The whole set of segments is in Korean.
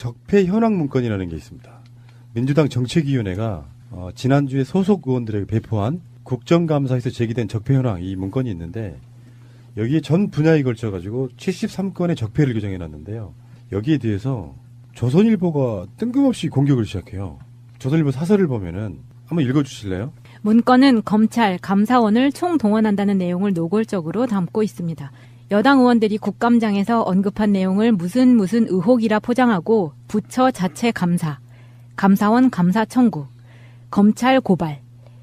적폐 현황 문건이라는 게 있습니다. 민주당 정책위원회가 지난주에 소속 의원들에게 배포한 국정감사에서 제기된 적폐 현황 이 문건이 있는데 여기에 전 분야에 걸쳐가지고 73건의 적폐를 규정해놨는데요. 여기에 대해서 조선일보가 뜬금없이 공격을 시작해요. 조선일보 사설을 보면은 한번 읽어주실래요? 문건은 검찰, 감사원을 총동원한다는 내용을 노골적으로 담고 있습니다. 여당 의원들이 국감장에서 언급한 내용을 무슨 의혹이라 포장하고 부처 자체 감사, 감사원 감사 청구, 검찰 고발,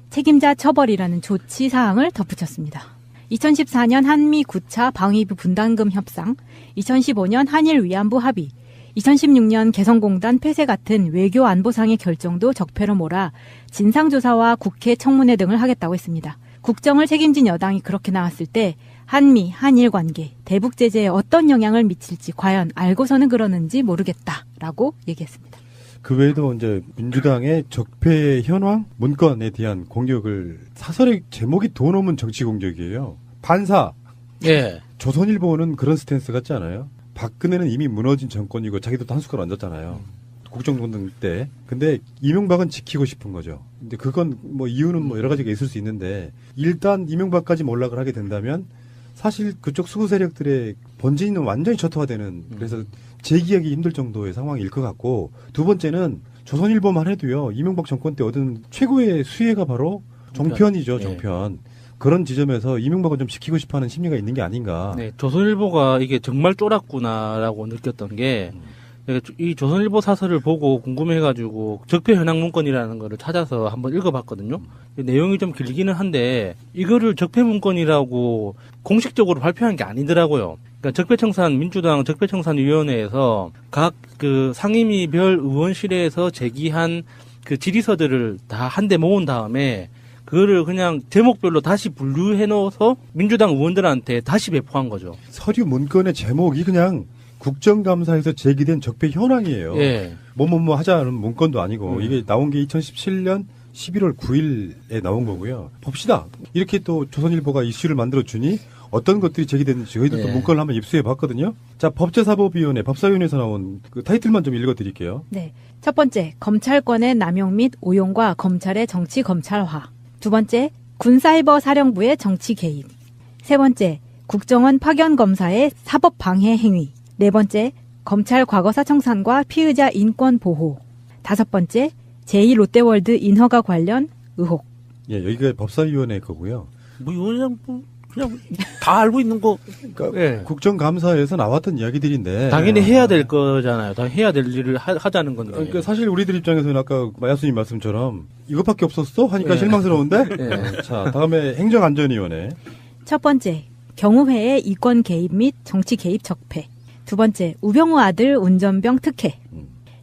책임자 처벌이라는 조치 사항을 덧붙였습니다. 2014년 한미 9차 방위비 분담금 협상, 2015년 한일 위안부 합의, 2016년 개성공단 폐쇄 같은 외교 안보상의 결정도 적폐로 몰아 진상조사와 국회 청문회 등을 하겠다고 했습니다. 국정을 책임진 여당이 그렇게 나왔을 때 한미, 한일 관계, 대북 제재에 어떤 영향을 미칠지 과연 알고서는 그러는지 모르겠다라고 얘기했습니다. 그 외에도 이제 민주당의 적폐 현황 문건에 대한 공격을 사설의 제목이 돈 없는 정치 공격이에요. 반사. 예. 조선일보는 그런 스탠스 같지 않아요? 박근혜는 이미 무너진 정권이고 자기도 한숟갈 얹었잖아요. 국정농단 때. 근데 이명박은 지키고 싶은 거죠. 근데 그건 뭐 이유는 뭐 여러 가지가 있을 수 있는데 일단 이명박까지 몰락을 하게 된다면 사실 그쪽 수구 세력들의 본진은 완전히 초토화되는 그래서 재기하기 힘들 정도의 상황일 것 같고 두 번째는 조선일보만 해도요. 이명박 정권 때 얻은 최고의 수혜가 바로 종편이죠. 종편. 예. 그런 지점에서 이명박을 좀 지키고 싶어하는 심리가 있는 게 아닌가. 네, 조선일보가 이게 정말 쫄았구나라고 느꼈던 게 이 조선일보 사설을 보고 궁금해가지고 적폐 현황 문건이라는 거를 찾아서 한번 읽어봤거든요. 내용이 좀 길기는 한데 이거를 적폐 문건이라고 공식적으로 발표한 게 아니더라고요. 그러니까 적폐청산 민주당 적폐청산위원회에서 각 그 상임위별 의원실에서 제기한 그 질의서들을 다 한데 모은 다음에 그거를 그냥 제목별로 다시 분류해 놓아서 민주당 의원들한테 다시 배포한 거죠. 서류 문건의 제목이 그냥 국정감사에서 제기된 적폐 현황이에요. 예. 뭐뭐뭐 하자는 문건도 아니고 이게 나온 게 2017년 11월 9일에 나온 거고요. 봅시다. 이렇게 또 조선일보가 이슈를 만들어주니 어떤 것들이 제기됐는지 저희들도 문건을 한번 입수해 봤거든요. 자, 법제사법위원회, 법사위원회에서 나온 그 타이틀만 좀 읽어드릴게요. 네. 첫 번째, 검찰권의 남용 및 오용과 검찰의 정치 검찰화. 두 번째, 군사이버 사령부의 정치 개입. 세 번째, 국정원 파견 검사의 사법 방해 행위. 네 번째, 검찰 과거사 청산과 피의자 인권 보호. 다섯 번째, 제2롯데월드 인허가 관련 의혹. 예, 여기가 법사위원회 거고요. 뭐 그냥 다 알고 있는 거. 그러니까 예. 국정감사에서 나왔던 이야기들인데 당연히 해야 될 거잖아요. 다 해야 될 일을 하자는 건데. 그러니까 사실 우리들 입장에서는 아까 마야수님 말씀처럼 이것밖에 없었어? 하니까 실망스러운데? 자, 다음에 행정안전위원회. 첫 번째, 경우회의 이권 개입 및 정치 개입 적폐. 두 번째, 우병우 아들 운전병 특혜.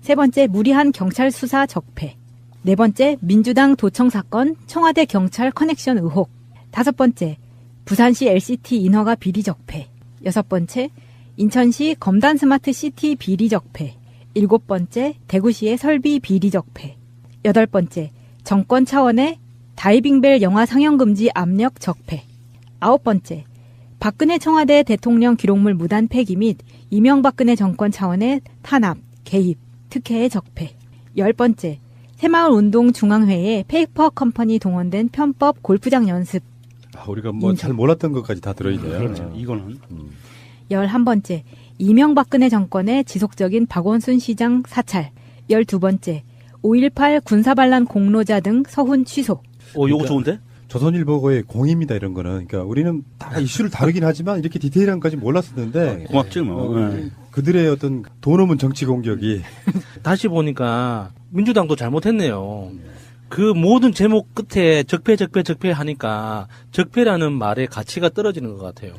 세 번째, 무리한 경찰 수사 적폐. 네 번째, 민주당 도청 사건 청와대 경찰 커넥션 의혹. 다섯 번째, 부산시 LCT 인허가 비리 적폐. 여섯 번째, 인천시 검단 스마트 시티 비리 적폐. 일곱 번째, 대구시의 설비 비리 적폐. 여덟 번째, 정권 차원의 다이빙벨 영화 상영 금지 압력 적폐. 아홉 번째, 박근혜 청와대 대통령 기록물 무단 폐기 및 이명박근혜 정권 차원의 탄압, 개입, 특혜의 적폐. 열 번째, 새마을운동 중앙회에 페이퍼 컴퍼니 동원된 편법 골프장 연습. 우리가 뭐 잘 몰랐던 것까지 다 들어있네요. 그렇죠. 이거는. 11번째, 이명박근혜 정권의 지속적인 박원순 시장 사찰. 12번째, 5.18 군사반란 공로자 등 서훈 취소. 요거 좋은데? 조선일보의 공입니다, 이런 거는. 그러니까 우리는 다 이슈를 다루긴 하지만 이렇게 디테일한 것까지 몰랐었는데. 고맙지 뭐. 그들의 어떤 돈 없는 정치 공격이. 다시 보니까 민주당도 잘못했네요. 그 모든 제목 끝에 적폐 하니까 적폐라는 말의 가치가 떨어지는 것 같아요.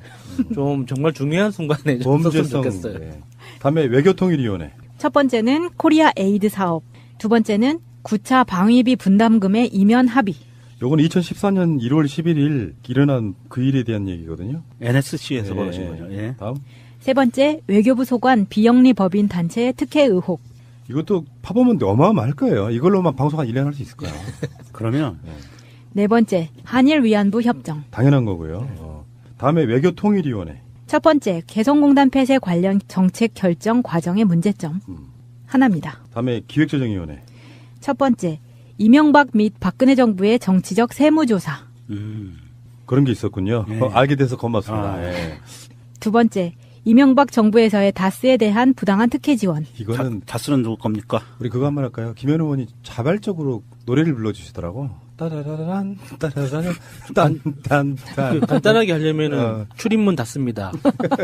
좀 정말 중요한 순간에 좀 썼으면 좋겠어요. 네. 다음에 외교통일위원회. 첫 번째는 코리아 에이드 사업. 두 번째는 9차 방위비 분담금의 이면 합의. 요건 2014년 1월 11일 일어난 그 일에 대한 얘기거든요. NSC에서 벌어진 거죠. 예. 다음. 세 번째, 외교부 소관 비영리 법인 단체의 특혜 의혹. 이것도 파보면 어마어마할 거예요. 이걸로만 방송 한 1년 할 수 있을 거야. 그러면 네 번째, 한일 위안부 협정. 당연한 거고요. 다음에 외교통일위원회. 첫 번째, 개성공단 폐쇄 관련 정책 결정 과정의 문제점. 하나입니다. 다음에 기획조정위원회. 첫 번째, 이명박 및 박근혜 정부의 정치적 세무조사. 그런 게 있었군요. 예. 알게 돼서 고맙습니다. 아. 예. 두 번째, 이명박 정부에서의 다스에 대한 부당한 특혜 지원. 이거는 다 쓰는 누구 겁니까? 우리 그거 한번 할까요? 김현 의원이 자발적으로 노래를 불러주시더라고. 따라라란 따라라란 딴딴딴 그 간단하게 하려면은 어. 출입문 닫습니다.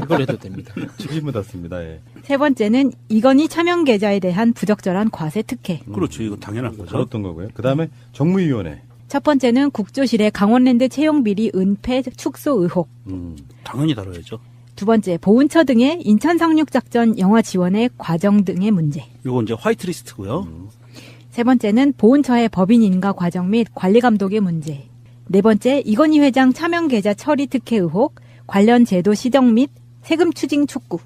이걸 해도 됩니다. 책임을 닫습니다. 예. 세 번째는 이건희 차명 계좌에 대한 부적절한 과세 특혜. 그렇죠. 이거 당연한 거죠. 잘했던 거고요. 그 다음에 정무위원회. 첫 번째는 국조실의 강원랜드 채용비리 은폐 축소 의혹. 당연히 다뤄야죠. 두 번째, 보훈처 등의 인천 상륙작전 영화 지원의 과정 등의 문제. 이거 이제 화이트리스트고요. 세 번째는 보훈처의 법인 인가 과정 및 관리 감독의 문제. 네 번째, 이건희 회장 차명 계좌 처리 특혜 의혹, 관련 제도 시정 및 세금 추징 촉구.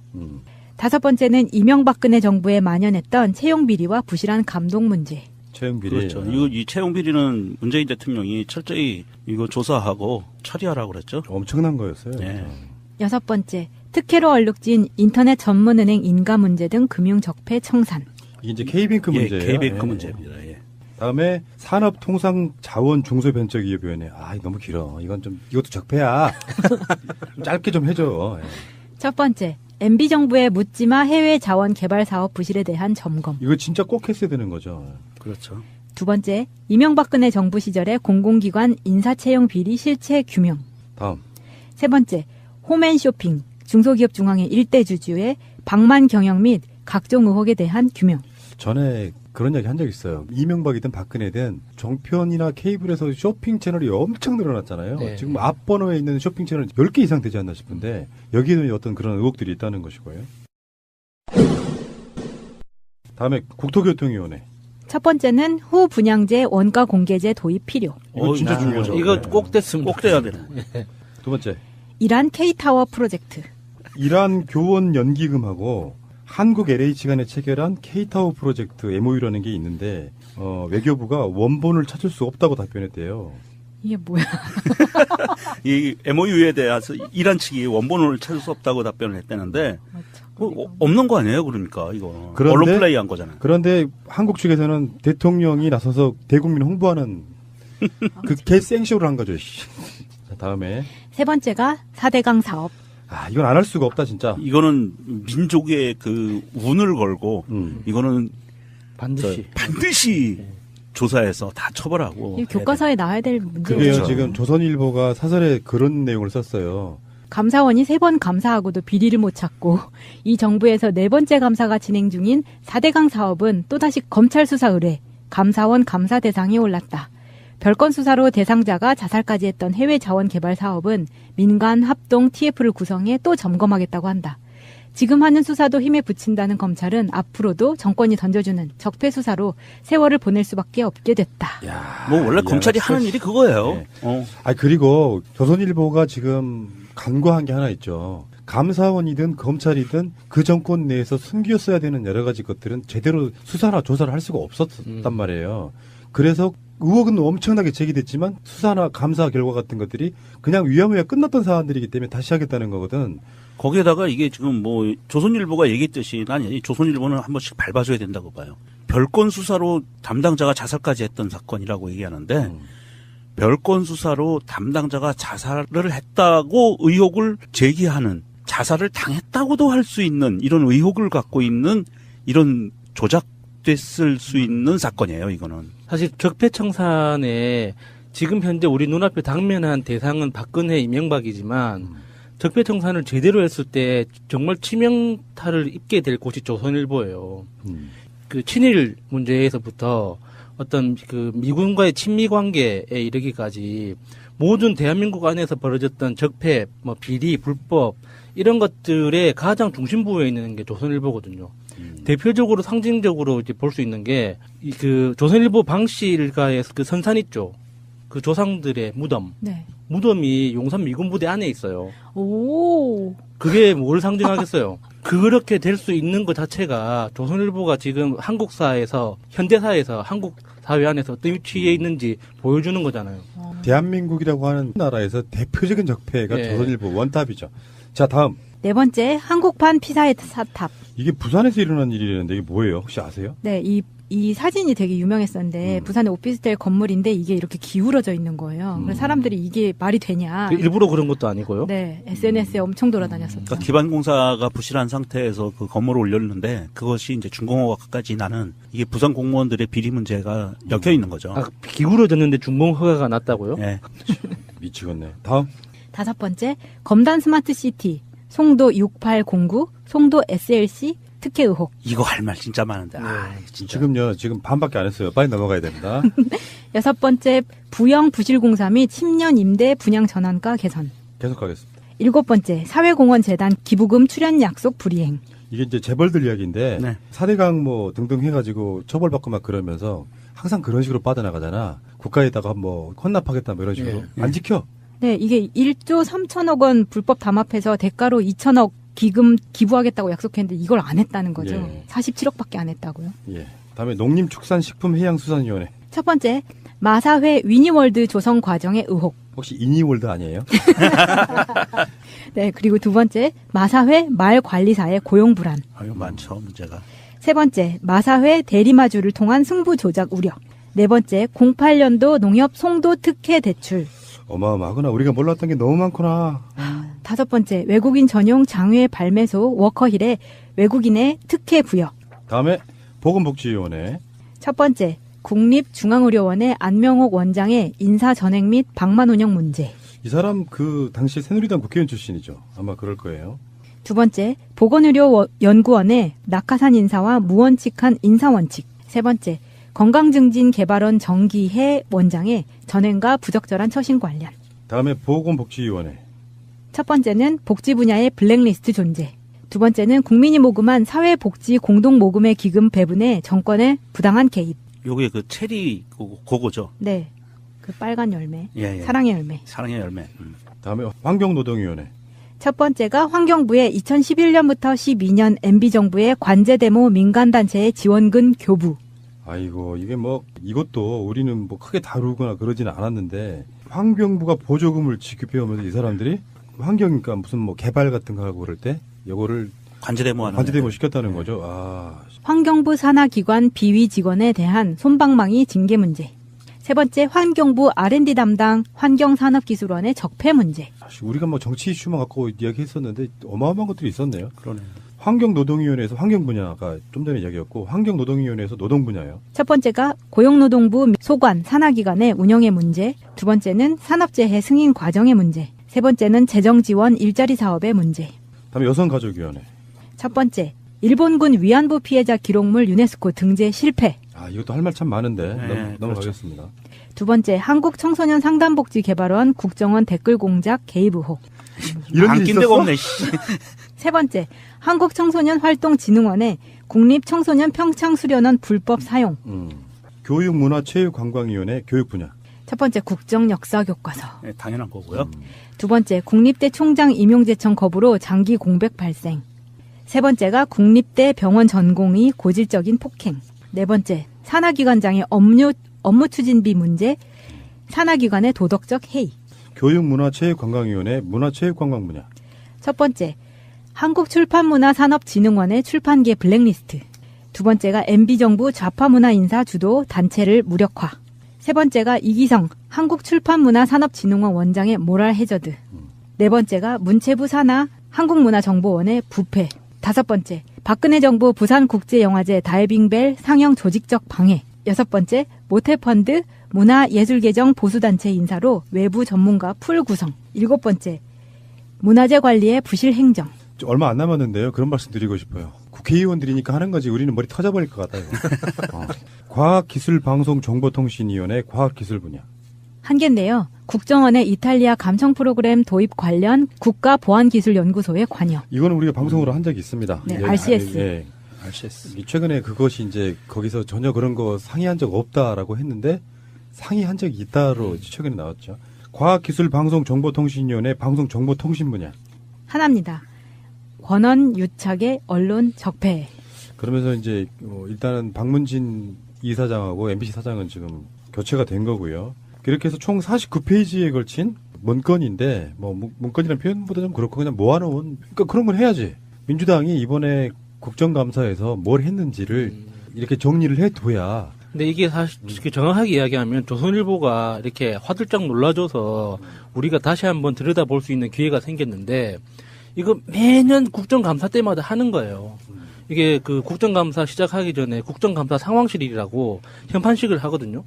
다섯 번째는 이명박근혜 정부에 만연했던 채용 비리와 부실한 감독 문제. 채용 비리. 그렇죠. 이 채용 비리는 문재인 대통령이 철저히 이거 조사하고 처리하라고 그랬죠. 엄청난 거였어요. 네. 여섯 번째, 특혜로 얼룩진 인터넷 전문은행 인가 문제 등 금융 적폐 청산. 이게 이제 K뱅크 문제예요. K뱅크 예. 문제입니다. 예. 다음에 산업통상자원중소벤처기업위원회. 아, 너무 길어. 이것도 적폐야. 좀 짧게 좀 해줘. 예. 첫 번째, MB 정부의 묻지마 해외 자원 개발 사업 부실에 대한 점검. 이거 진짜 꼭 했어야 되는 거죠. 그렇죠. 두 번째, 이명박근혜 정부 시절의 공공기관 인사채용 비리 실체 규명. 다음. 세 번째, 홈앤쇼핑, 중소기업 중앙회 일대 주주의 방만 경영 및 각종 의혹에 대한 규명. 전에 그런 이야기 한 적 있어요. 이명박이든 박근혜든 정편이나 케이블에서 쇼핑 채널이 엄청 늘어났잖아요. 네. 지금 앞번호에 있는 쇼핑 채널 10개 이상 되지 않나 싶은데 여기에는 어떤 그런 의혹들이 있다는 것이고요. 다음에 국토교통위원회. 첫 번째는 후 분양제 원가 공개제 도입 필요. 이거 진짜 중요하죠. 이거 네. 꼭 됐으면 꼭 돼야 되는. 두 번째. 이란 K타워 프로젝트. 이란 교원 연기금하고 한국 LH 간에 체결한 K타워 프로젝트 MOU라는 게 있는데 외교부가 원본을 찾을 수 없다고 답변했대요. 이게 뭐야? 이 MOU에 대해서 이란 측이 원본을 찾을 수 없다고 답변을 했다는데 없는 거 아니에요? 그러니까 이거 그런데- 언론 플레이 한 거잖아요. 그런데 한국 측에서는 대통령이 나서서 대국민 홍보하는 그 개생쇼를 한 거죠. 씨. 자, 다음에 세 번째가 4대강 사업. 이건 안 할 수가 없다 진짜. 이거는 민족의 그 운을 걸고 이거는 반드시 조사해서 다 처벌하고. 이 교과서에 나와야 될 문제예요. 그게요. 그렇죠. 지금 조선일보가 사설에 그런 내용을 썼어요. 감사원이 3번 감사하고도 비리를 못 찾고 이 정부에서 4번째 감사가 진행 중인 4대강 사업은 또다시 검찰 수사 의뢰, 감사원 감사 대상에 올랐다. 별건 수사로 대상자가 자살까지 했던 해외 자원 개발 사업은 민간 합동 TF를 구성해 또 점검하겠다고 한다. 지금 하는 수사도 힘에 붙인다는 검찰은 앞으로도 정권이 던져주는 적폐 수사로 세월을 보낼 수밖에 없게 됐다. 뭐 원래 검찰이 하는 일이 그거예요. 네. 그리고 조선일보가 지금 간과한 게 하나 있죠. 감사원이든 검찰이든 그 정권 내에서 숨겼어야 되는 여러 가지 것들은 제대로 수사나 조사를 할 수가 없었단 말이에요. 그래서 의혹은 엄청나게 제기됐지만 수사나 감사 결과 같은 것들이 그냥 위야무야 끝났던 사안들이기 때문에 다시 하겠다는 거거든. 거기에다가 이게 지금 뭐 조선일보가 얘기했듯이 난 이 조선일보는 한 번씩 밟아줘야 된다고 봐요. 별건 수사로 담당자가 자살까지 했던 사건이라고 얘기하는데 별건 수사로 담당자가 자살을 했다고 의혹을 제기하는, 자살을 당했다고도 할 수 있는 이런 의혹을 갖고 있는 이런 조작됐을 수 있는 사건이에요, 이거는. 사실 적폐청산에 지금 현재 우리 눈앞에 당면한 대상은 박근혜, 이명박이지만 적폐청산을 제대로 했을 때 정말 치명타를 입게 될 곳이 조선일보예요. 그 친일 문제에서부터 어떤 그 미군과의 친미 관계에 이르기까지 모든 대한민국 안에서 벌어졌던 적폐, 뭐 비리, 불법 이런 것들의 가장 중심부에 있는 게 조선일보거든요. 대표적으로 상징적으로 이제 볼 수 있는 게 그 조선일보 방실가의 그 선산 있죠. 그 조상들의 무덤. 네. 무덤이 용산 미군부대 안에 있어요. 오. 그게 뭘 상징하겠어요? 그렇게 될 수 있는 것 자체가 조선일보가 지금 한국사에서, 현대사에서 한국 사회 안에서 어떤 위치에 있는지 보여주는 거잖아요. 대한민국이라고 하는 나라에서 대표적인 적폐가 네. 조선일보 원탑이죠. 자, 다음 네 번째, 한국판 피사의 사탑. 이게 부산에서 일어난 일이라는데 이게 뭐예요? 혹시 아세요? 네, 이 사진이 되게 유명했었는데 부산의 오피스텔 건물인데 이게 이렇게 기울어져 있는 거예요. 그래서 사람들이 이게 말이 되냐. 일부러 그런 것도 아니고요. 네, SNS에 엄청 돌아다녔었죠. 그러니까 기반공사가 부실한 상태에서 그 건물을 올렸는데 그것이 이제 준공허가까지 나는 이게 부산 공무원들의 비리 문제가 엮여 있는 거죠. 아, 기울어졌는데 준공 허가가 났다고요? 예. 미치겠네. 다음. 다섯 번째, 검단 스마트시티, 송도 6809, 송도 SLC 특혜 의혹. 이거 할 말 진짜 많은데. 진짜. 지금 반밖에 안 했어요. 빨리 넘어가야 됩니다. 여섯 번째, 부영 부실공사 및 10년 임대 분양 전환가 개선. 계속 가겠습니다. 일곱 번째, 사회공헌재단 기부금 출연 약속 불이행. 이게 이제 재벌들 이야기인데 네. 4대강 뭐 등등 해가지고 처벌받고 막 그러면서 항상 그런 식으로 빠져나가잖아. 국가에다가 뭐 헌납하겠다 뭐 이런 식으로. 예. 안 지켜. 네, 이게 1조 3천억 원 불법 담합해서 대가로 2천억 기금 기부하겠다고 약속했는데 이걸 안 했다는 거죠. 예. 47억밖에 안 했다고요. 예. 다음에 농림축산식품해양수산위원회. 첫 번째, 마사회 위니월드 조성 과정의 의혹. 혹시 이니월드 아니에요? 네, 그리고 두 번째, 마사회 말관리사의 고용 불안. 아유, 많죠, 문제가. 세 번째, 마사회 대리마주를 통한 승부 조작 우려. 네 번째, 08년도 농협 송도 특혜 대출. 어마어마하구나. 우리가 몰랐던 게 너무 많구나. 다섯 번째, 외국인 전용 장외 발매소 워커힐에 외국인의 특혜 부여. 다음에 보건복지위원회. 첫 번째, 국립중앙의료원의 안명옥 원장의 인사 전액 및 방만 운영 문제. 이 사람 그 당시 새누리당 국회의원 출신이죠. 아마 그럴 거예요. 두 번째, 보건의료연구원의 낙하산 인사와 무원칙한 인사원칙. 세 번째, 건강증진개발원 정기혜 원장의 전횡과 부적절한 처신 관련. 다음에 보건복지위원회. 첫 번째는 복지 분야의 블랙리스트 존재. 두 번째는 국민이 모금한 사회복지 공동모금의 기금 배분에 정권의 부당한 개입. 요게 그 체리 그거죠. 네, 그 빨간 열매, 예, 예. 사랑의 열매. 사랑의 열매. 다음에 환경노동위원회. 첫 번째가 환경부의 2011년부터 12년 MB정부의 관제데모 민간단체의 지원금 교부. 아이고 이게 뭐 이것도 우리는 뭐 크게 다루거나 그러지는 않았는데 환경부가 보조금을 지급해오면서 이 사람들이 환경이니까 무슨 뭐 개발 같은 거 하고 그럴 때 요거를 관제데모하는. 관제데모 시켰다는 거죠. 아, 환경부 산하기관 비위 직원에 대한 솜방망이 징계 문제. 세 번째, 환경부 R&D 담당 환경산업기술원의 적폐 문제. 사실 우리가 뭐 정치 이슈만 갖고 이야기했었는데 어마어마한 것들이 있었네요. 그러네. 환경노동위원회에서 환경 분야가 좀 전에 이야기였고 환경노동위원회에서 노동 분야요. 첫 번째가 고용노동부 소관 산하기관의 운영의 문제. 두 번째는 산업재해 승인 과정의 문제. 세 번째는 재정지원 일자리 사업의 문제. 다음에 여성가족위원회. 첫 번째, 일본군 위안부 피해자 기록물 유네스코 등재 실패. 아 이것도 할 말 참 많은데 네, 넘어가겠습니다. 두 번째, 한국청소년 상담복지개발원 국정원 댓글 공작 개입 의혹. 이런 안 일이 낀 데가 있었어? 없네. 씨. 세 번째, 한국청소년활동진흥원의 국립청소년 평창수련원 불법 사용. 교육문화체육관광위원회 교육 분야. 첫 번째, 국정역사교과서. 네, 당연한 거고요. 두 번째, 국립대 총장 임용제청 거부로 장기 공백 발생. 세 번째가 국립대 병원 전공의 고질적인 폭행. 네 번째, 산하기관장의 업무 추진비 문제. 산하기관의 도덕적 해이. 교육문화체육관광위원회 문화체육관광 분야. 첫 번째, 한국출판문화산업진흥원의 출판계 블랙리스트. 두 번째가 MB정부 좌파문화인사 주도 단체를 무력화. 세 번째가 이기성 한국출판문화산업진흥원 원장의 모랄 해저드. 네 번째가 문체부 산하 한국문화정보원의 부패. 다섯 번째, 박근혜 정부 부산국제영화제 다이빙벨 상영 조직적 방해. 여섯 번째, 모태펀드 문화예술계정 보수단체 인사로 외부 전문가 풀 구성. 일곱 번째, 문화재 관리의 부실 행정. 얼마 안 남았는데요. 그런 말씀 드리고 싶어요. 국회의원들이니까 하는 거지 우리는 머리 터져버릴 것 같아요. 과학기술방송정보통신위원회 과학기술 분야. 한 개인데요. 국정원의 이탈리아 감청 프로그램 도입 관련 국가보안기술연구소에 관여. 이거는 우리가 방송으로 한 적이 있습니다. 네, RCS. 예. RCS. 최근에 그것이 이제 거기서 전혀 그런 거 상의한 적 없다라고 했는데 상의한 적이 있다로 최근에 나왔죠. 과학기술방송정보통신위원회 방송정보통신 분야. 하나입니다. 권한 유착의 언론 적폐. 그러면서 이제 일단은 박문진 이사장하고 MBC 사장은 지금 교체가 된 거고요. 그렇게 해서 총 49페이지에 걸친 문건인데 뭐 문건이라는 표현보다 좀 그렇고 그냥 모아놓은 그러니까 그런 걸 해야지. 민주당이 이번에 국정감사에서 뭘 했는지를 이렇게 정리를 해둬야. 근데 이게 사실 정확하게 이야기하면 조선일보가 이렇게 화들짝 놀라줘서 우리가 다시 한번 들여다볼 수 있는 기회가 생겼는데 이거 매년 국정감사 때마다 하는 거예요. 이게 그 국정감사 시작하기 전에 국정감사 상황실이라고 현판식을 하거든요.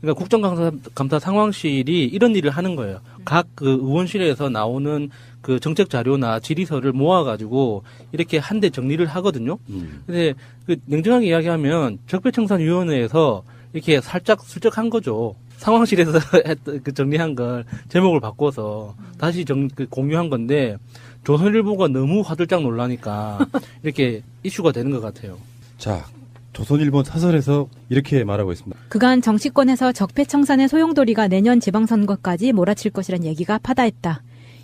그러니까 국정감사 상황실이 이런 일을 하는 거예요. 각 그 의원실에서 나오는 그 정책 자료나 질의서를 모아가지고 이렇게 한데 정리를 하거든요. 근데 그 냉정하게 이야기하면 적폐청산위원회에서 이렇게 살짝 슬쩍한 거죠. 상황실에서 그 정리한 걸 제목을 바꿔서 다시 공유한 건데 조선일보가 너무 화들짝 놀라니까 이렇게 이슈가 되는 것 같아요. 자, 조선일보 사설에서 이렇게 말하고 있습니다. 그간 정치권에서 적폐청산의 소용돌이가 내년 지방선거까지 몰아칠 것이란 얘기가 파다했다.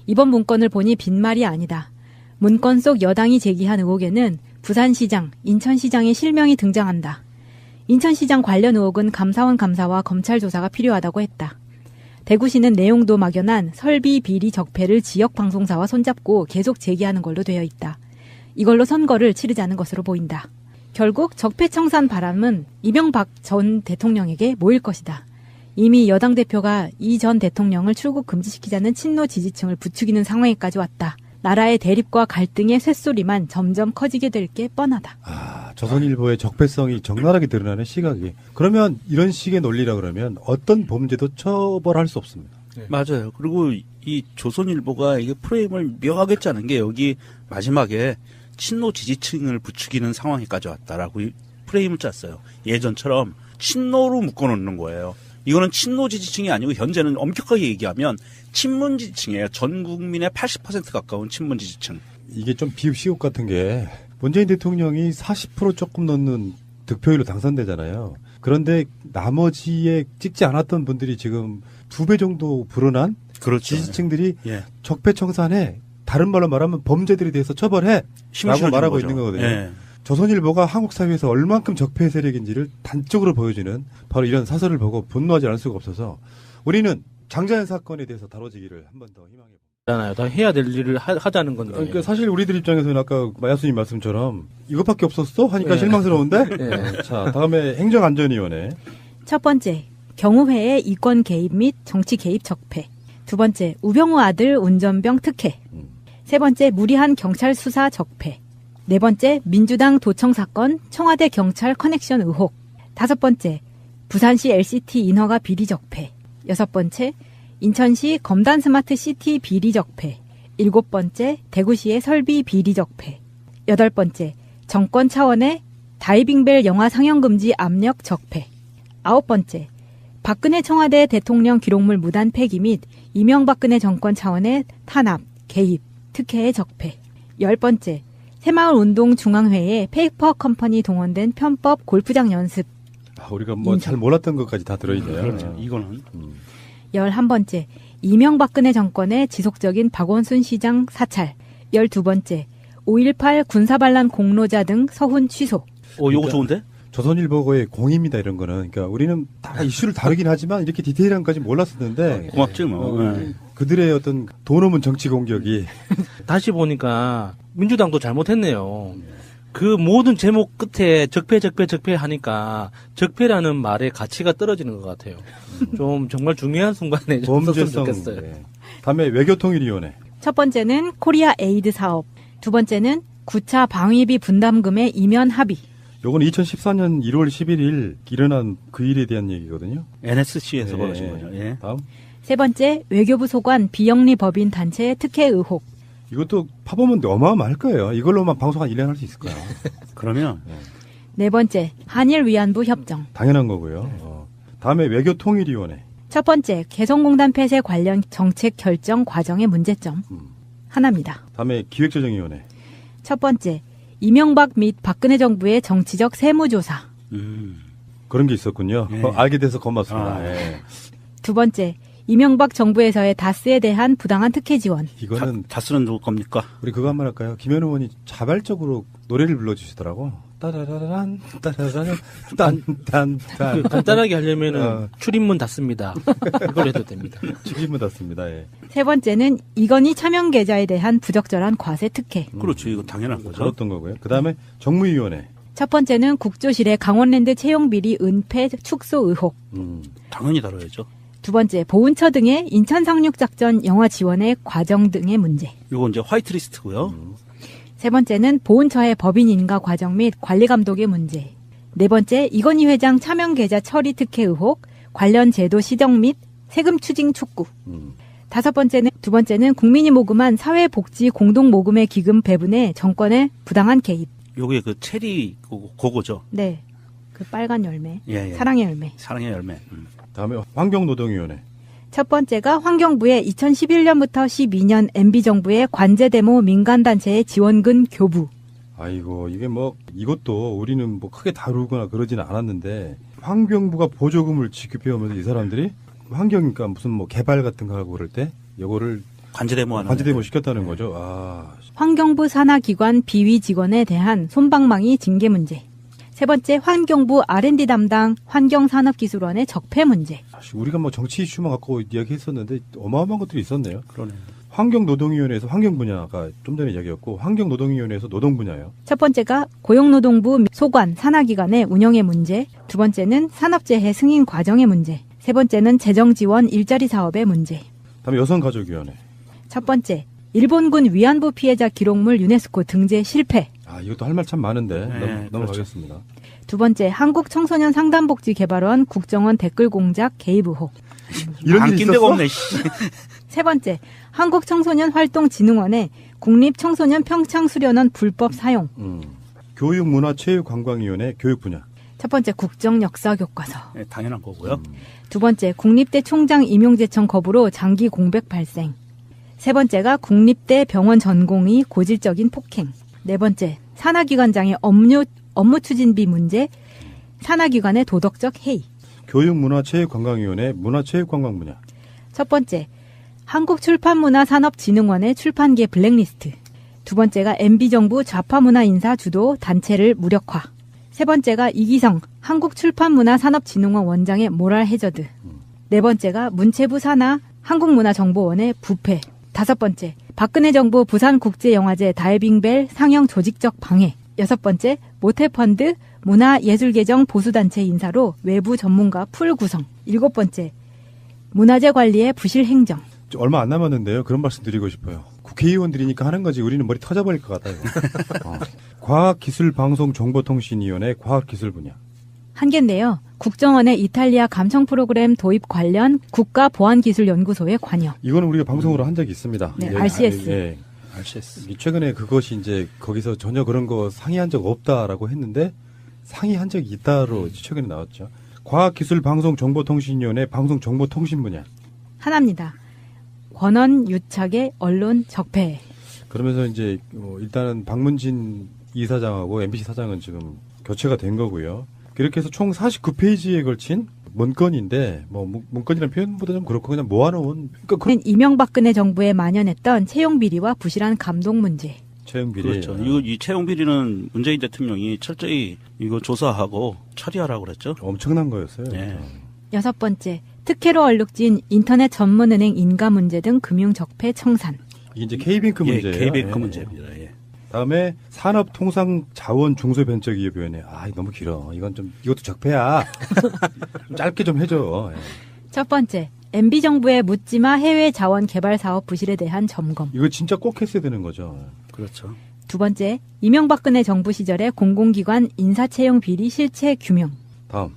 이번 문건을 보니 빈말이 아니다. 문건 속 여당이 제기한 의혹에는 부산시장, 인천시장의 실명이 등장한다. 인천시장 관련 의혹은 감사원 감사와 검찰 조사가 필요하다고 했다. 대구시는 내용도 막연한 설비 비리 적폐를 지역 방송사와 손잡고 계속 제기하는 걸로 되어 있다. 이걸로 선거를 치르자는 것으로 보인다. 결국 적폐청산 바람은 이명박 전 대통령에게 모일 것이다. 이미 여당 대표가 이 전 대통령을 출국 금지시키자는 친노 지지층을 부추기는 상황에까지 왔다. 나라의 대립과 갈등의 쇳소리만 점점 커지게 될 게 뻔하다. 아, 조선일보의 적폐성이 적나라하게 드러나는 시각이. 그러면 이런 식의 논리라 그러면 어떤 범죄도 처벌할 수 없습니다. 네. 맞아요. 그리고 이 조선일보가 이게 프레임을 묘하게 짜는 게 여기 마지막에 친노 지지층을 부추기는 상황에까지 왔다라고 프레임을 짰어요. 예전처럼 친노로 묶어놓는 거예요. 이거는 친노 지지층이 아니고 현재는 엄격하게 얘기하면 친문 지지층이에요. 전 국민의 80% 가까운 친문 지지층. 이게 좀 비읍시옷 같은 게 문재인 대통령이 40% 조금 넘는 득표율로 당선되잖아요. 그런데 나머지에 찍지 않았던 분들이 지금 2배 정도 불어난 그렇죠. 지지층들이 예. 적폐청산해. 다른 말로 말하면 범죄들에 대해서 처벌해. 라고 말하고 거죠. 있는 거거든요. 예. 조선일보가 한국 사회에서 얼만큼 적폐 세력인지를 단적으로 보여주는 바로 이런 사설을 보고 분노하지 않을 수가 없어서 우리는 장자연 사건에 대해서 다뤄지기를 한 번 더 희망해 봅니다. 다 해야 될 일을 하자는 건데. 그러니까 사실 우리들 입장에서는 아까 마야수님 말씀처럼 이것밖에 없었어? 하니까 네. 실망스러운데? 네. 자, 다음에 행정안전위원회. 첫 번째, 경우회의 이권 개입 및 정치 개입 적폐. 두 번째, 우병우 아들 운전병 특혜. 세 번째, 무리한 경찰 수사 적폐. 네 번째, 민주당 도청 사건 청와대 경찰 커넥션 의혹. 다섯 번째, 부산시 LCT 인허가 비리 적폐. 여섯 번째, 인천시 검단 스마트 시티 비리 적폐. 일곱 번째, 대구시의 설비 비리 적폐. 여덟 번째, 정권 차원의 다이빙벨 영화 상영 금지 압력 적폐. 아홉 번째, 박근혜 청와대 대통령 기록물 무단 폐기 및 이명박근혜 정권 차원의 탄압, 개입, 특혜의 적폐. 열 번째, 새마을운동 중앙회에 페이퍼 컴퍼니 동원된 편법 골프장 연습. 아, 우리가 뭐 잘 몰랐던 것까지 다 들어있네요. 그렇죠. 이거는 11번째, 이명박근혜 정권의 지속적인 박원순 시장 사찰. 12번째, 5.18 군사반란 공로자 등 서훈 취소. 요거 좋은데? 조선일보의 공입니다, 이런 거는. 그러니까 우리는 다 이슈를 다루긴 하지만 이렇게 디테일한 것까지 몰랐었는데. 고맙지 뭐. 예. 그들의 어떤 돈 없는 정치 공격이. 다시 보니까 민주당도 잘못했네요. 그 모든 제목 끝에 적폐 하니까 적폐라는 말의 가치가 떨어지는 것 같아요. 좀 정말 중요한 순간에 좀 썼으면 범죄성. 좋겠어요. 네. 다음에 외교통일위원회. 첫 번째는 코리아 에이드 사업. 두 번째는 9차 방위비 분담금의 이면 합의. 요건 2014년 1월 11일 일어난 그 일에 대한 얘기거든요. NSC에서 네. 벌어진 거죠. 예. 다음. 세 번째, 외교부 소관 비영리 법인 단체 특혜 의혹. 이것도 파보면 어마어마할 거예요. 이걸로만 방송 한 1년 할 수 있을 거예요. 그러면 네 번째, 한일 위안부 협정. 당연한 거고요. 다음에 외교통일위원회. 첫 번째, 개성공단 폐쇄 관련 정책 결정 과정의 문제점. 하나입니다. 다음에 기획조정위원회. 첫 번째, 이명박 및 박근혜 정부의 정치적 세무조사. 그런 게 있었군요. 예. 알게 돼서 고맙습니다. 아. 예. 두 번째, 이명박 정부에서의 다스에 대한 부당한 특혜 지원. 이거는 다스는 누구 겁니까? 우리 그거 한번 할까요? 김현 의원이 자발적으로 노래를 불러주시더라고. 따라라란 따라라란 딴딴딴 간단하게 하려면은 어. 출입문 닫습니다. 이걸 해도 됩니다. 책임을 닫습니다. 예. 세 번째는 이건희 차명 계좌에 대한 부적절한 과세 특혜. 그렇죠. 이거 당연한 거죠. 그렇던 거고요. 그 다음에 정무위원회. 첫 번째는 국조실의 강원랜드 채용비리 은폐 축소 의혹. 당연히 다뤄야죠. 두 번째, 보훈처 등의 인천 상륙작전 영화 지원의 과정 등의 문제. 이거 이제 화이트리스트고요. 세 번째는 보훈처의 법인 인가 과정 및 관리 감독의 문제. 네 번째, 이건희 회장 차명 계좌 처리 특혜 의혹, 관련 제도 시정 및 세금 추징 촉구. 두 번째는 국민이 모금한 사회복지 공동모금의 기금 배분에 정권의 부당한 개입. 요게 그 체리 그거죠. 네. 그 빨간 열매. 예, 예. 사랑의 열매. 사랑의 열매. 다음에 환경노동위원회. 첫 번째가 환경부의 2011년부터 12년 MB정부의 관제데모 민간단체의 지원금 교부. 아이고 이게 뭐 이것도 우리는 뭐 크게 다루거나 그러지는 않았는데 환경부가 보조금을 지급해오면서 이 사람들이 환경이니까 무슨 뭐 개발 같은 거 하고 그럴 때 요거를 관제데모하는 관제데모 시켰다는 거죠. 아 환경부 산하기관 비위 직원에 대한 솜방망이 징계 문제. 세 번째, 환경부 R&D 담당 환경산업기술원의 적폐 문제. 우리가 뭐 정치 이슈만 갖고 이야기했었는데 어마어마한 것들이 있었네요. 그러네요. 환경노동위원회에서 환경 분야가 좀 전에 이야기였고 환경노동위원회에서 노동 분야예요. 첫 번째가 고용노동부 소관 산하기관의 운영의 문제. 두 번째는 산업재해 승인 과정의 문제. 세 번째는 재정지원 일자리 사업의 문제. 다음에 여성가족위원회. 첫 번째, 일본군 위안부 피해자 기록물 유네스코 등재 실패. 아 이것도 할 말 참 많은데 네, 넘어가겠습니다. 두 번째, 한국청소년 상담복지개발원 국정원 댓글 공작 개입 의혹. 이런 일이 안낀 데가 있었어? 없네. 씨. 세 번째, 한국청소년활동진흥원의 국립청소년 평창수련원 불법 사용. 교육문화체육관광위원회 교육 분야. 첫 번째, 국정역사교과서. 네, 당연한 거고요. 두 번째, 국립대 총장 임용제청 거부로 장기 공백 발생. 세 번째가 국립대 병원 전공의 고질적인 폭행. 네 번째, 산하기관장의 업무 추진비 문제, 산하기관의 도덕적 해이. 교육문화체육관광위원회 문화체육관광 분야. 첫 번째, 한국출판문화산업진흥원의 출판계 블랙리스트. 두 번째가 MB정부 좌파문화인사 주도 단체를 무력화. 세 번째가 이기성 한국출판문화산업진흥원 원장의 모랄 해저드. 네 번째가 문체부 산하 한국문화정보원의 부패. 다섯 번째, 박근혜 정부 부산국제영화제 다이빙벨 상영 조직적 방해. 여섯 번째, 모태펀드 문화예술계정 보수단체 인사로 외부 전문가 풀 구성. 일곱 번째, 문화재 관리의 부실 행정. 얼마 안 남았는데요. 그런 말씀 드리고 싶어요. 국회의원들이니까 하는 거지 우리는 머리 터져버릴 것 같아요. 과학기술방송정보통신위원회 과학기술 분야. 한 개인데요. 국정원의 이탈리아 감청 프로그램 도입 관련 국가보안기술연구소의 관여. 이거는 우리가 방송으로 한 적이 있습니다. 네, RCS. 예. RCS. 최근에 그것이 이제 거기서 전혀 그런 거 상의한 적 없다라고 했는데 상의한 적이 있다로 최근에 나왔죠. 과학기술방송정보통신위원회 방송정보통신 분야. 하나입니다. 권한 유착의 언론 적폐. 그러면서 이제 일단은 박문진 이사장하고 MBC 사장은 지금 교체가 된 거고요. 이렇게 해서 총 49페이지에 걸친 문건인데 뭐 문건이라는 표현보다 좀 그렇고 그냥 모아놓은 그러니까 이명박근혜 정부에 만연했던 채용비리와 부실한 감독 문제. 채용비리. 그렇죠. 이 채용비리는 문재인 대통령이 철저히 이거 조사하고 처리하라고 그랬죠. 엄청난 거였어요. 네. 여섯 번째, 특혜로 얼룩진 인터넷 전문은행 인가 문제 등 금융 적폐 청산. 이게 이제 K뱅크 문제예요. K뱅크 예. 문제입니다. 예. 다음에 산업통상자원중소벤처기업위원회. 아, 이거 너무 길어. 이것도 적폐야. 좀 짧게 좀 해줘. 예. 첫 번째, MB정부의 묻지마 해외 자원 개발 사업 부실에 대한 점검. 이거 진짜 꼭 했어야 되는 거죠. 그렇죠. 두 번째, 이명박근혜 정부 시절의 공공기관 인사채용 비리 실체 규명. 다음.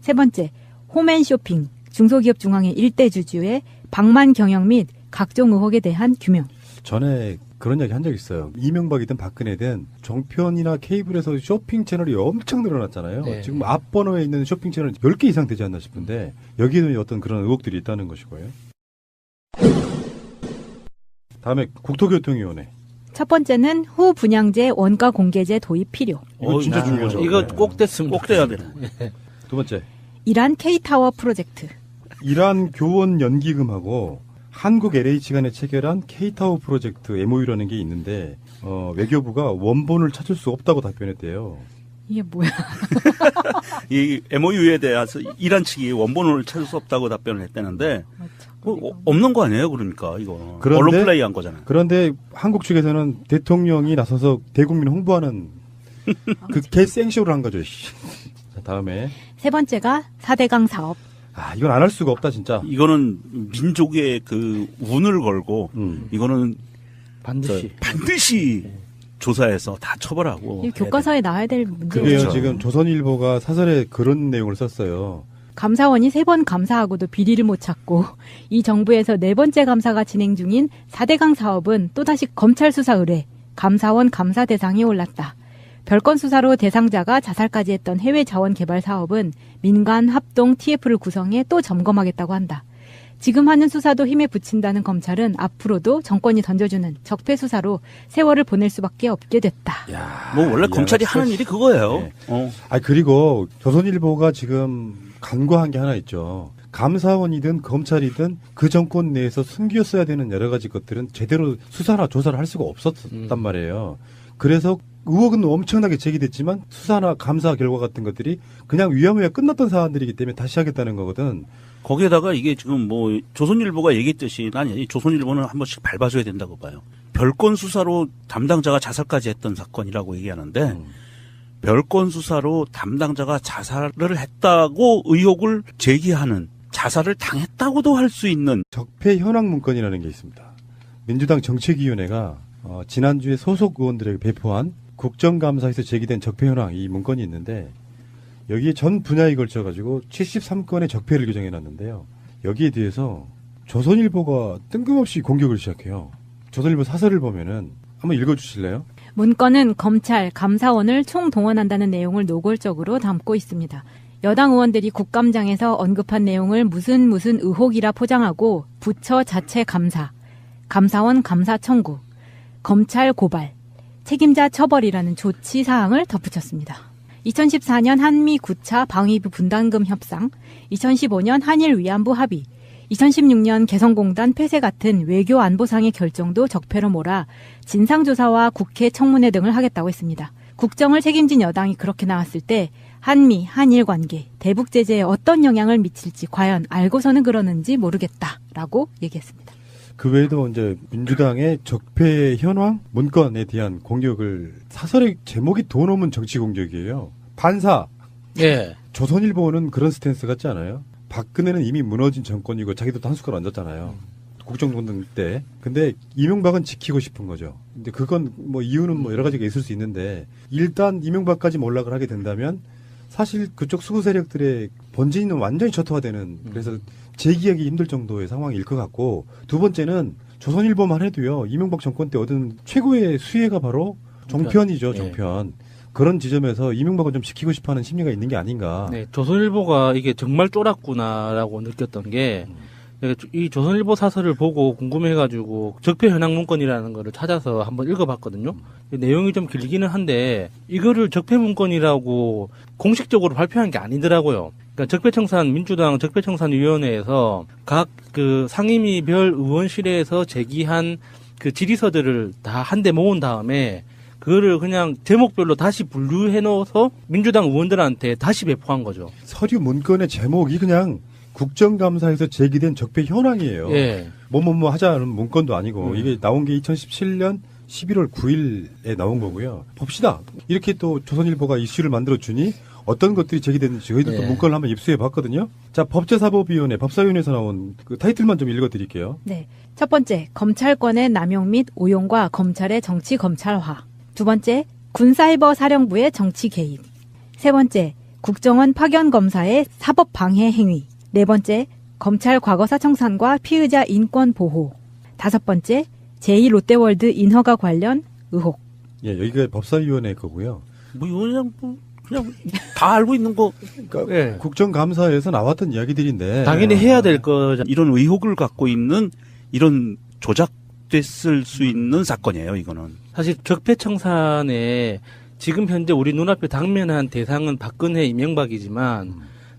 세 번째, 홈앤쇼핑 중소기업 중앙회 일대 주주의 방만 경영 및 각종 의혹에 대한 규명. 전에 그런 이야기 한 적 있어요. 이명박이든 박근혜든 정편이나 케이블에서 쇼핑 채널이 엄청 늘어났잖아요. 네. 지금 앞번호에 있는 쇼핑 채널 10개 이상 되지 않나 싶은데 여기에는 어떤 그런 의혹들이 있다는 것이고요. 다음에 국토교통위원회. 첫 번째는 후 분양제 원가 공개제 도입 필요. 이거 진짜 중요하죠. 이거 네. 꼭 됐습니다. 꼭 돼야 되는. 두 번째. 이란 K타워 프로젝트. 이란 교원 연기금하고 한국 LH 간에 체결한 K타워 프로젝트 MOU라는 게 있는데 외교부가 원본을 찾을 수 없다고 답변했대요. 이게 뭐야? 이 MOU에 대해서 이란 측이 원본을 찾을 수 없다고 답변을 했다는데 없는 거 아니에요, 그러니까 이거 언론 플레이한 거잖아요. 그런데 한국 측에서는 대통령이 나서서 대국민 홍보하는 그 개생쇼를 한 거죠. 자, 다음에 세 번째가 4대강 사업. 아, 이건 안 할 수가 없다, 진짜. 이거는 민족의 그 운을 걸고 이거는 반드시 조사해서 다 처벌하고. 이 교과서에 나와야 될 문제예요. 그게요, 그렇죠. 지금 조선일보가 사설에 그런 내용을 썼어요. 감사원이 3번 감사하고도 비리를 못 찾고 이 정부에서 4번째 감사가 진행 중인 4대강 사업은 또다시 검찰 수사 의뢰, 감사원 감사 대상에 올랐다. 별건 수사로 대상자가 자살까지 했던 해외 자원 개발 사업은 민간 합동 TF를 구성해 또 점검하겠다고 한다. 지금 하는 수사도 힘에 붙인다는 검찰은 앞으로도 정권이 던져주는 적폐 수사로 세월을 보낼 수밖에 없게 됐다. 야, 뭐 원래 검찰이 하는 일이 그거예요. 네. 아, 그리고 조선일보가 지금 간과한 게 하나 있죠. 감사원이든 검찰이든 그 정권 내에서 숨겼어야 되는 여러 가지 것들은 제대로 수사나 조사를 할 수가 없었단 말이에요. 그래서 의혹은 엄청나게 제기됐지만 수사나 감사 결과 같은 것들이 그냥 위험해 끝났던 사안들이기 때문에 다시 하겠다는 거거든. 거기에다가 이게 지금 뭐 조선일보가 얘기했듯이 난 이 조선일보는 한 번씩 밟아줘야 된다고 봐요. 별건 수사로 담당자가 자살까지 했던 사건이라고 얘기하는데 별건 수사로 담당자가 자살을 했다고 의혹을 제기하는, 자살을 당했다고도 할 수 있는 적폐 현황 문건이라는 게 있습니다. 민주당 정책위원회가 지난주에 소속 의원들에게 배포한 국정감사에서 제기된 적폐 현황 이 문건이 있는데 여기에 전 분야에 걸쳐가지고 73건의 적폐를 규정해놨는데요. 여기에 대해서 조선일보가 뜬금없이 공격을 시작해요. 조선일보 사설을 보면은 한번 읽어주실래요? 문건은 검찰, 감사원을 총동원한다는 내용을 노골적으로 담고 있습니다. 여당 의원들이 국감장에서 언급한 내용을 무슨 의혹이라 포장하고 부처 자체 감사, 감사원 감사 청구, 검찰 고발, 책임자 처벌이라는 조치 사항을 덧붙였습니다. 2014년 한미 9차 방위비 분담금 협상, 2015년 한일 위안부 합의, 2016년 개성공단 폐쇄 같은 외교 안보상의 결정도 적폐로 몰아 진상조사와 국회 청문회 등을 하겠다고 했습니다. 국정을 책임진 여당이 그렇게 나왔을 때 한미, 한일 관계, 대북 제재에 어떤 영향을 미칠지 과연 알고서는 그러는지 모르겠다라고 얘기했습니다. 그 외에도 이제 민주당의 적폐 현황 문건에 대한 공격을 사설의 제목이 돈 없는 정치 공격이에요. 반사. 예. 조선일보는 그런 스탠스 같지 않아요? 박근혜는 이미 무너진 정권이고 자기도 한 숟갈 얹었잖아요. 국정농단 때. 근데 이명박은 지키고 싶은 거죠. 근데 그건 뭐 이유는 뭐 여러 가지가 있을 수 있는데 일단 이명박까지 몰락을 하게 된다면 사실 그쪽 수구 세력들의 본진은 완전히 초토화되는 그래서 재기하기 힘들 정도의 상황일 것 같고 두 번째는 조선일보만 해도요. 이명박 정권 때 얻은 최고의 수혜가 바로 종편이죠. 종편. 그런 지점에서 이명박을 좀 지키고 싶어하는 심리가 있는 게 아닌가. 네, 조선일보가 이게 정말 쫄았구나라고 느꼈던 게 이 조선일보 사설을 보고 궁금해가지고 적폐 현황 문건이라는 거를 찾아서 한번 읽어봤거든요. 내용이 좀 길기는 한데 이거를 적폐 문건이라고 공식적으로 발표한 게 아니더라고요. 그러니까 적폐청산 민주당 적폐청산위원회에서 각 그 상임위별 의원실에서 제기한 그 질의서들을 다 한데 모은 다음에 그거를 그냥 제목별로 다시 분류해 놓아서 민주당 의원들한테 다시 배포한 거죠. 서류 문건의 제목이 그냥 국정감사에서 제기된 적폐 현황이에요. 예. 뭐뭐뭐 하자는 문건도 아니고 이게 나온 게 2017년 11월 9일에 나온 거고요. 봅시다. 이렇게 또 조선일보가 이슈를 만들어 주니 어떤 것들이 제기됐는지 저희도 또 문건을 한번 입수해 봤거든요. 자, 법제사법위원회, 법사위원회에서 나온 그 타이틀만 좀 읽어 드릴게요. 네. 첫 번째, 검찰권의 남용 및 오용과 검찰의 정치 검찰화. 두 번째, 군사이버 사령부의 정치 개입. 세 번째, 국정원 파견 검사의 사법 방해 행위. 네 번째, 검찰 과거사 청산과 피의자 인권 보호. 다섯 번째, 제2롯데월드 인허가 관련 의혹. 예, 여기가 법사위원회 거고요. 뭐 그냥 다 알고 있는 거. 그러니까 예. 국정감사에서 나왔던 이야기들인데 당연히 해야 될 거죠. 이런 의혹을 갖고 있는 이런 조작됐을 수 있는 사건이에요, 이거는. 사실 적폐청산에 지금 현재 우리 눈앞에 당면한 대상은 박근혜, 이명박이지만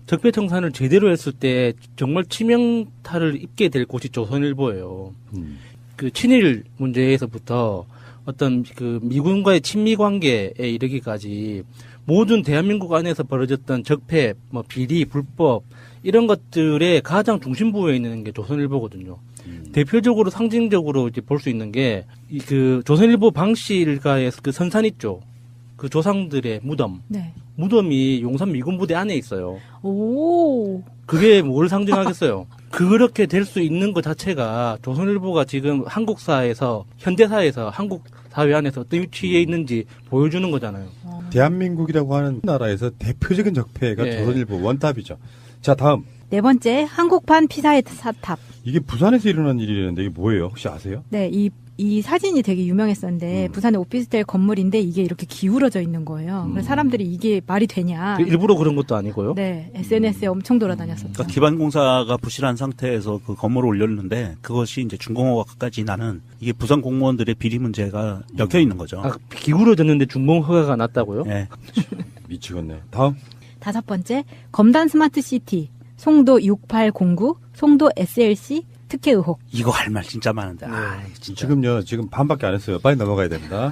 적폐청산을 제대로 했을 때 정말 치명타를 입게 될 곳이 조선일보예요. 그 친일 문제에서부터 어떤 그 미군과의 친미 관계에 이르기까지 모든 대한민국 안에서 벌어졌던 적폐, 뭐 비리, 불법 이런 것들의 가장 중심부에 있는 게 조선일보거든요. 대표적으로 상징적으로 이제 볼 수 있는 게 그 조선일보 방실가의 그 선산 있죠. 그 조상들의 무덤. 네. 무덤이 용산 미군부대 안에 있어요. 오. 그게 뭘 상징하겠어요? 그렇게 될 수 있는 것 자체가 조선일보가 지금 한국사에서, 현대사에서, 한국 사회 안에서 어떤 위치에 있는지 보여주는 거잖아요. 대한민국이라고 하는 나라에서 대표적인 적폐가 네. 조선일보 원탑이죠. 자, 다음. 네 번째, 한국판 피사의 사탑. 이게 부산에서 일어난 일이라는데 이게 뭐예요? 혹시 아세요? 네, 이 사진이 되게 유명했었는데 부산의 오피스텔 건물인데 이게 이렇게 기울어져 있는 거예요. 그래서 사람들이 이게 말이 되냐. 일부러 그런 것도 아니고요. 네, SNS에 엄청 돌아다녔었죠. 그러니까 기반공사가 부실한 상태에서 그 건물을 올렸는데 그것이 이제 중공허가까지 나는 이게 부산 공무원들의 비리 문제가 엮여 있는 거죠. 아, 기울어졌는데 중공 허가가 났다고요? 예. 미치겠네. 다음. 다섯 번째, 검단 스마트 시티, 송도 6809, 송도 SLC 특혜 의혹. 이거 할 말 진짜 많은데. 아, 진짜. 지금 반밖에 안 했어요. 빨리 넘어가야 됩니다.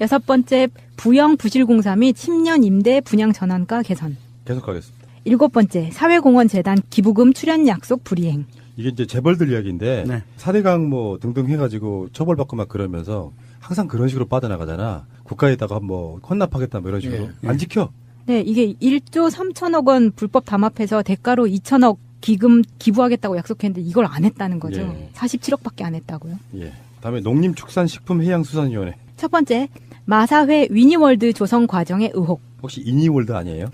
여섯 번째, 부영 부실공사 및 10년 임대 분양 전환가 개선. 계속 가겠습니다. 일곱 번째, 사회공헌재단 기부금 출연 약속 불이행. 이게 이제 재벌들 이야기인데 네. 4대강 뭐 등등 해가지고 처벌받고 막 그러면서 항상 그런 식으로 빠져나가잖아. 국가에다가 뭐 헌납하겠다 뭐 이런 식으로. 예. 안 지켜. 네, 이게 1조 3천억 원 불법 담합해서 대가로 2천억 기부하겠다고 약속했는데 이걸 안 했다는 거죠. 예. 47억밖에 안 했다고요. 예. 다음에 농림축산식품해양수산위원회. 첫 번째, 마사회 위니월드 조성 과정의 의혹. 혹시 이니월드 아니에요?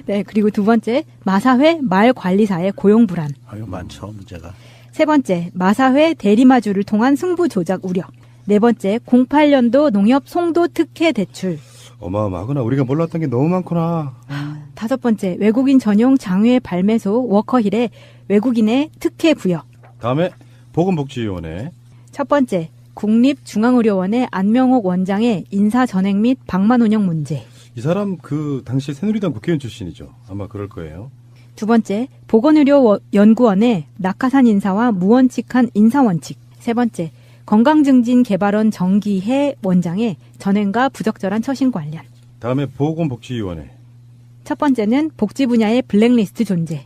네, 그리고 두 번째, 마사회 말관리사의 고용 불안. 아유, 많죠, 문제가. 세 번째, 마사회 대리마주를 통한 승부 조작 우려. 네 번째, 08년도 농협 송도 특혜 대출. 어마어마하구나. 우리가 몰랐던 게 너무 많구나. 다섯 번째, 외국인 전용 장외 발매소 워커힐에 외국인의 특혜 부여. 다음에 보건복지위원회. 첫 번째, 국립중앙의료원의 안명옥 원장의 인사 전행 및 방만 운영 문제. 이 사람 그 당시 새누리당 국회의원 출신이죠. 아마 그럴 거예요. 두 번째, 보건의료연구원의 낙하산 인사와 무원칙한 인사원칙. 세 번째, 건강증진개발원 정기혜 원장의 전행과 부적절한 처신 관련. 다음에 보건복지위원회. 첫 번째는 복지 분야의 블랙리스트 존재.